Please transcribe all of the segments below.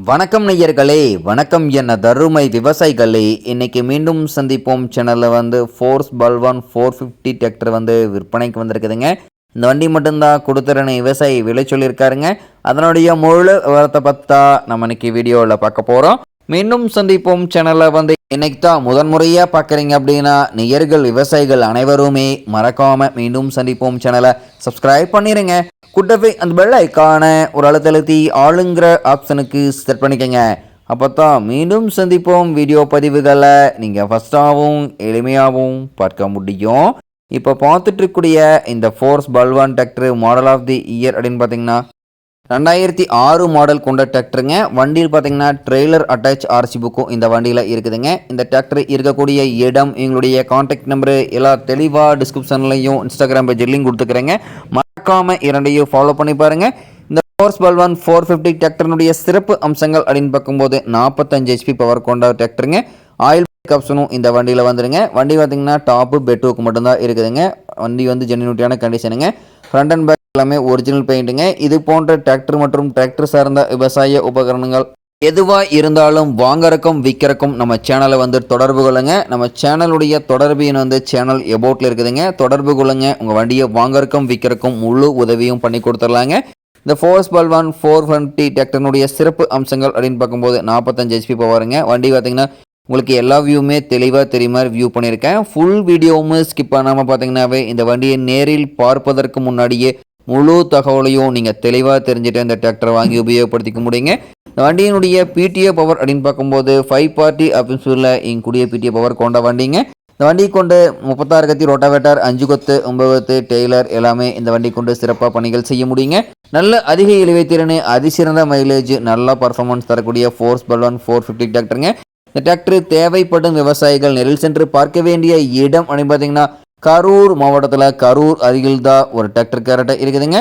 வணக்கம் நேயர்களே, வணக்கம் என்ன தருமை விவசாயிகளே. இன்னைக்கு மீண்டும் சந்திப்போம் சேனலில் ஃபோர்ஸ் பல்வான் 450 டிராக்டர் விற்பனைக்கு வந்திருக்குதுங்க. இந்த வண்டி மட்டும்தான் கொடுத்துறேன்னு விவசாயி விலை சொல்லியிருக்காருங்க. அதனுடைய முழு விவரத்தை பற்றா நம்ம இன்னைக்கு வீடியோவில் பார்க்க போகிறோம். மீண்டும் சந்திப்போம் சேனலில் இன்னைக்கு தான் முதன்முறையாக பார்க்குறீங்க அப்படின்னா நேயர்கள் விவசாயிகள் அனைவருமே மறக்காமல் மீண்டும் சந்திப்போம் சேனலை சப்ஸ்கிரைப் பண்ணிடுங்க. கூட்டவே அந்த பெல் ஐக்கான ஒரு அழுத்தழுத்தி ஆளுங்கிற ஆப்ஷனுக்கு செட் பண்ணிக்கங்க. அப்போ தான் மீண்டும் சந்திப்போம் வீடியோ பதிவுகளை நீங்கள் ஃபஸ்ட்டாகவும் எளிமையாகவும் பார்க்க முடியும். இப்போ பார்த்துட்ருக்கூடிய இந்த Force Balwan tractor model of the year அப்படின்னு பார்த்தீங்கன்னா 2006 மாடல் கொண்ட டிராக்டருங்க. வண்டியில் பார்த்தீங்கன்னா ட்ரெய்லர் அட்டாச் ஆர்சி புக்கும் இந்த வண்டியில் இருக்குதுங்க. இந்த டிராக்டர் இருக்கக்கூடிய இடம், எங்களுடைய கான்டாக்ட் நம்பரு எல்லாம் தெளிவாக டிஸ்கிரிப்ஷன்லையும் இன்ஸ்டாகிராம் பேஜ் லிங்க் கொடுத்துக்கிறேங்க. மறக்காமல் இரண்டையும் ஃபாலோ பண்ணி பாருங்கள். இந்த ஃபோர்ஸ் பல்வான் 450 டிராக்டருடைய சிறப்பு அம்சங்கள் அப்படின்னு பார்க்கும்போது 45 HP பவர் கொண்ட டிராக்டருங்க. ஆயில் பிரேக் ஆப்ஷனும் இந்த வண்டியில் வந்துடுங்க. வண்டி பார்த்தீங்கன்னா டாப்பு பெட்டுக்கு மட்டும்தான் இருக்குதுங்க. வண்டி ஜென்யூனிட்டியான கண்டிஷனுங்க. ஃப்ரண்ட் அண்ட் பேக் எல்லாமே ஒரிஜினல் பெயிண்ட்டுங்க. இது போன்ற டிராக்டர் மற்றும் டிராக்டர் சார்ந்த விவசாய உபகரணங்கள் எதுவாக இருந்தாலும் வாங்கறக்கும் விற்கிறக்கும் நம்ம சேனலை தொடர்பு கொள்ளுங்க. நம்ம சேனலுடைய தொடர்பு சேனல் எபோட்டில் இருக்குதுங்க. தொடர்பு கொள்ளுங்க. உங்கள் வண்டியை வாங்கறக்கும் விற்கிறக்கும் முழு உதவியும் பண்ணி கொடுத்துடலாங்க. இந்த ஃபோர்ஸ் பல்வான் 450 டிராக்டருடைய சிறப்பு அம்சங்கள் அப்படின்னு பார்க்கும்போது 45 HP பவருங்க. வண்டி பார்த்தீங்கன்னா உங்களுக்கு எல்லா வியூவுமே தெளிவாக தெரியுமா வியூ பண்ணியிருக்கேன். ஃபுல் வீடியோவும் ஸ்கிப் பண்ணாமல் பார்த்தீங்கன்னாவே இந்த வண்டியை நேரில் பார்ப்பதற்கு முன்னாடியே முழு தகவலையும் நீங்கள் தெளிவாக தெரிஞ்சுட்டு இந்த டிராக்டரை வாங்கி உபயோகப்படுத்திக்க முடியுங்க. இந்த வண்டியினுடைய பிடிஏ பவர் அப்படின்னு பார்க்கும்போது 5 பார்ட்டி அப்படின்னு இங்கூடிய பிடிஏ பவர் கொண்ட வண்டிங்க. இந்த வண்டி கொண்டு 36 கத்தி ரோட்டாவேட்டர், 5 கொத்து, 9 கொத்து டெய்லர் எல்லாமே இந்த வண்டி கொண்டு சிறப்பாக பணிகள் செய்ய முடியுங்க. நல்ல அதிக இழுவைத்திறன், அதிசிறந்த மைலேஜ், நல்ல பர்ஃபார்மன்ஸ் தரக்கூடிய ஃபோர்ஸ் பல்வான் 450 டிராக்டருங்க. இந்த டிராக்டர் தேவைப்படும் விவசாயிகள் நெரில் சென்று பார்க்க வேண்டிய இடம் அப்படின்னு பார்த்தீங்கன்னா கரூர் மாவட்டத்தில் கரூர் அருகில் தான் ஒரு டிராக்டர் கேரட்டை இருக்குதுங்க.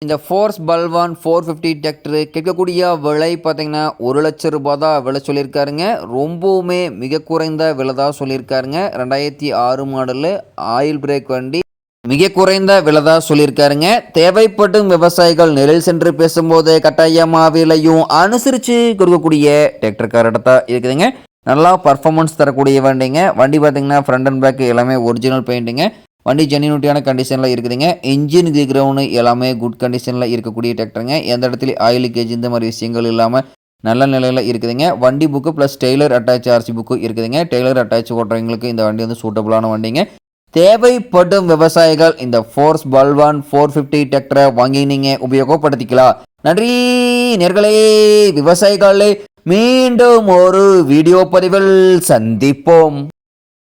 இந்த ஃபோர்ஸ் பல்வான் 450 டிராக்டர் கேட்கக்கூடிய விலை பார்த்தீங்கன்னா 1 லட்சம் ரூபாய் தான் விலை சொல்லியிருக்காருங்க. ரொம்பவுமே மிக குறைந்த விலை தான் சொல்லியிருக்காருங்க. 2006 மாடலு ஆயில் பிரேக் வண்டி, மிக குறைந்த விலை தான் சொல்லியிருக்காருங்க. தேவைப்படும் விவசாயிகள் நெரில் சென்று பேசும்போது கட்டாயமாக விலையும் அனுசரித்து கொடுக்கக்கூடிய டிராக்டர் கேரட்டை தான் இருக்குதுங்க. நல்லா பர்ஃபார்மன்ஸ் தரக்கூடிய வண்டிங்க. வண்டி பார்த்தீங்கன்னா ஃப்ரண்ட் அண்ட் பேக் எல்லாமே ஒரிஜினல் பெயிண்ட்டுங்க. வண்டி ஜென்யூனிட்டியான கண்டிஷனில் இருக்குதுங்க. இன்ஜின் கிரவுண்டு எல்லாமே குட் கண்டிஷனில் இருக்கக்கூடிய டிராக்டருங்க. எந்த இடத்துல ஆயில் லீக்கேஜ் இந்த மாதிரி விஷயங்கள் இல்லாமல் நல்ல நிலையில் இருக்குதுங்க. வண்டி book plus trailer attach RC book இருக்குதுங்க. டெய்லர் அட்டாச் ஓட்டுறவங்களுக்கு இந்த வண்டி சூட்டபுளான வண்டிங்க. தேவைப்படும் விவசாயிகள் இந்த ஃபோர்ஸ் பல்வான் 450 டிராக்டரை வாங்கி நீங்கள் உபயோகப்படுத்திக்கலாம். நன்றி நேர்களே, விவசாயிகளே. மீண்டும் ஒரு வீடியோ பதிவில் சந்திப்போம்.